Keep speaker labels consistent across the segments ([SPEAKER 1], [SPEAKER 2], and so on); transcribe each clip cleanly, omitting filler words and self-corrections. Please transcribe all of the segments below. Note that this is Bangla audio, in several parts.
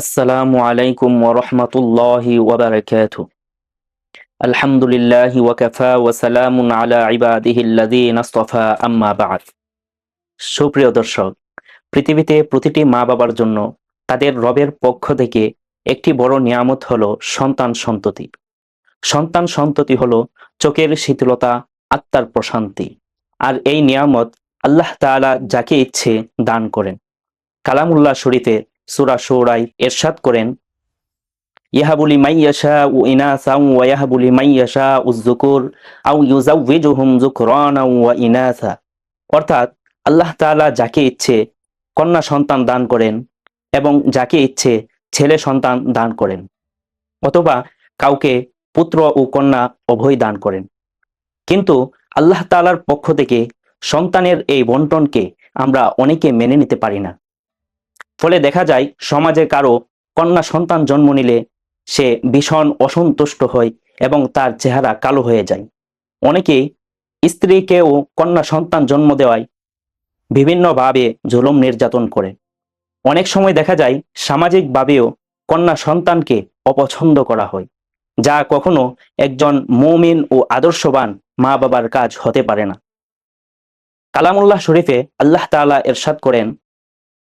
[SPEAKER 1] আসসালামু আলাইকুম ওয়া রাহমাতুল্লাহি ওয়া বারাকাতুহু। আলহামদুলিল্লাহি ওয়া কাফা ওয়া সালামুন আলা ইবাদিহিল্লাযীনা ইসতাফা, আম্মা বা'দ। সুপ্রিয় দর্শক, পৃথিবীতে প্রতিটি মা বাবার জন্য তাদের রবের পক্ষ থেকে একটি বড় নিয়ামত হলো সন্তান সন্ততি। সন্তান সন্ততি হলো চোখের শীতলতা, আত্মার প্রশান্তি। আর এই নিয়ামত আল্লাহ তাআলা যাকে ইচ্ছে দান করেন। কালামুল্লাহ শরীফে সূরা শুরায় ইরশাদ করেন, ইয়াহাবু লিমান ইয়াশাউ ইনাসা ওয়া ইয়াহাবু লিমান ইয়াশাউ যুকুর আও ইউযাওয়িজুহুম যুকরানা ওয়া ইনাসা। অর্থাৎ আল্লাহ তাআলা যাকে ইচ্ছে কন্যা সন্তান দান করেন এবং যাকে ইচ্ছে ছেলে সন্তান দান করেন, অথবা কাউকে পুত্র ও কন্যা উভয় দান করেন। কিন্তু আল্লাহ তাআলার পক্ষ থেকে সন্তানের এই বন্টনকে আমরা অনেকে মেনে নিতে পারি না। ফলে দেখা যায় সমাজে কারো কন্যা সন্তান জন্ম নিলে সে ভীষণ অসন্তুষ্ট হয় এবং তার চেহারা কালো হয়ে যায়। অনেকেই স্ত্রীকেও কন্যা সন্তান জন্ম দেওয়ায় বিভিন্নভাবে জুলুম নির্যাতন করে। অনেক সময় দেখা যায় সামাজিকভাবেও কন্যা সন্তানকে অপছন্দ করা হয়, যা কখনো একজন মুমিন ও আদর্শবান মা বাবার কাজ হতে পারে না। কালামুল্লাহ শরীফে আল্লাহ তাআলা ইরশাদ করেন,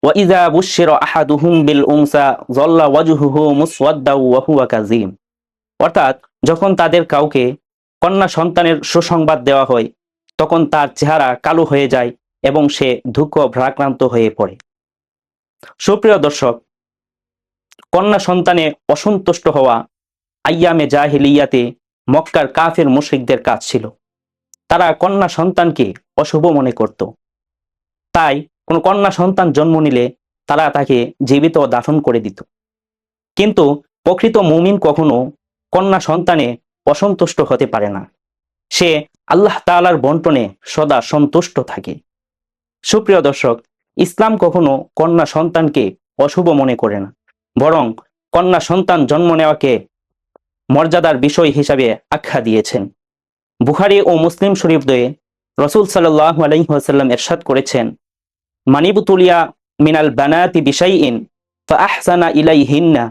[SPEAKER 1] ওয়াইযা বুশশিরা আহাদুহুম বিল উনসা যাল্লা ওয়াজহুহু মুসওয়াদ্দাও ওয়া হুয়া কাযীম। অর্থাৎ যখন তাদের কাউকে কন্যা সন্তানের সুসংবাদ দেওয়া হয় তখন তার চেহারা কালো হয়ে যায় এবং সে দুঃখ ভারাক্রান্ত হয়ে পড়ে। সুপ্রিয় দর্শক, কন্যা সন্তানে অসন্তুষ্ট হওয়া আইয়ামে জাহিলিয়াতে মক্কার কাফের মুশরিকদের কাজ ছিল। তারা কন্যা সন্তানকে অশুভ মনে করত। তাই কোনো কন্যা সন্তান জন্ম নিলে তারা তাকে জীবিত দাফন করে দিত। কিন্তু প্রকৃত মুমিন কখনো কন্যা সন্তানে অসন্তুষ্ট হতে পারে না। সে আল্লাহ তাআলার বন্টনে সদা সন্তুষ্ট থাকে। সুপ্রিয় দর্শক, ইসলাম কখনো কন্যা সন্তানকে অশুভ মনে করে না, বরং কন্যা সন্তান জন্ম নেওয়াকে মর্যাদার বিষয় হিসাবে আখ্যা দিয়েছেন। বুখারী ও মুসলিম শরীফ দ্বয়ে রাসূল সাল্লাল্লাহু আলাইহি ওয়াসাল্লাম ইরশাদ করেছেন, মানিবতুলিয়া মিনাল বানাতি বিশাইইন ফাআহসানা ইলাইহিন্না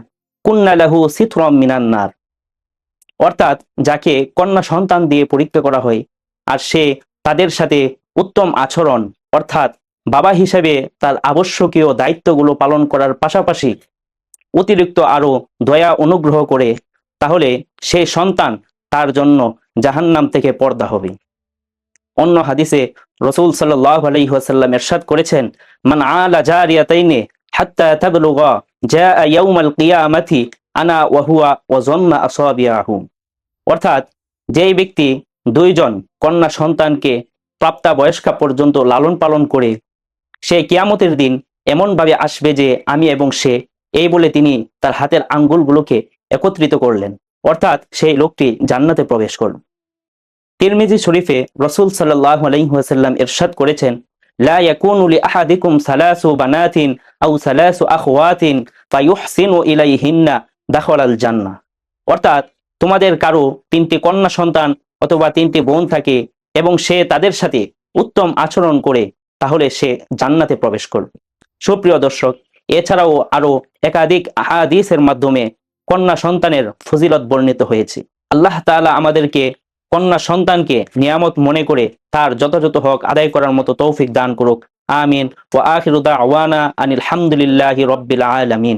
[SPEAKER 1] কুন্না লাহু সিতরাম মিনান নার। অর্থাৎ যাকে কন্যা সন্তান দিয়ে পরীক্ষা করা হয় আর সে তাদের সাথে উত্তম আচরণ অর্থাৎ বাবা হিসেবে তার আবশ্যকীয় দায়িত্বগুলো পালন করার পাশাপাশি অতিরিক্ত আরো দয়া অনুগ্রহ করে, তাহলে সেই সন্তান তার জন্য জাহান্নাম থেকে পর্দা হবে। অন্য হাদিসে রাসূল সাল্লাল্লাহু আলাইহি ওয়াসাল্লাম ইরশাদ করেছেন, মান আলা জারিয়াতাইনি হাত্তা তাবলুগা জাআ ইয়াউমাল কিয়ামাতি আনা ওয়া হুয়া ওয়া যান্না আসাবিয়াহু। অর্থাৎ যেই ব্যক্তি দুইজন কন্যা সন্তানকে প্রাপ্তাবয়স্কা পর্যন্ত লালন পালন করে, সে কিয়ামতের দিন এমনভাবে আসবে যে আমি এবং সে, এই বলে তিনি তার হাতের আঙ্গুলগুলোকে একত্রিত করলেন। অর্থাৎ সেই লোকটি জান্নাতে প্রবেশ করল। তিরমিজি শরীফে রাসূল সাল্লাল্লাহু আলাইহি ওয়াসাল্লাম ইরশাদ করেছেন, লা ইয়াকুনু লি আহাদিকুম সালাসু বানাতিন আও সালাসু আখওয়াতিন ফায়ুহসিনু ইলাইহিন্না দাখালাল জান্নাহ। অর্থাৎ তোমাদের কারো তিনটি কন্যা সন্তান অথবা তিনটি বোন থাকে এবং সে তাদের সাথে উত্তম আচরণ করে, তাহলে সে জান্নাতে প্রবেশ করবে। সুপ্রিয় দর্শক, এছাড়াও আরো একাধিক হাদিসের মাধ্যমে কন্যা সন্তানের ফজিলত বর্ণিত হয়েছে। আল্লাহ তাআলা আমাদেরকে কন্যা সন্তানকে নিয়ামত মনে করে তার যথাযথ হক আদায় করার মতো তৌফিক দান করুক। আমিন। ওয়া আখিরু দাওয়ানা আনিল হামদুলিল্লাহি রাব্বিল আলামিন।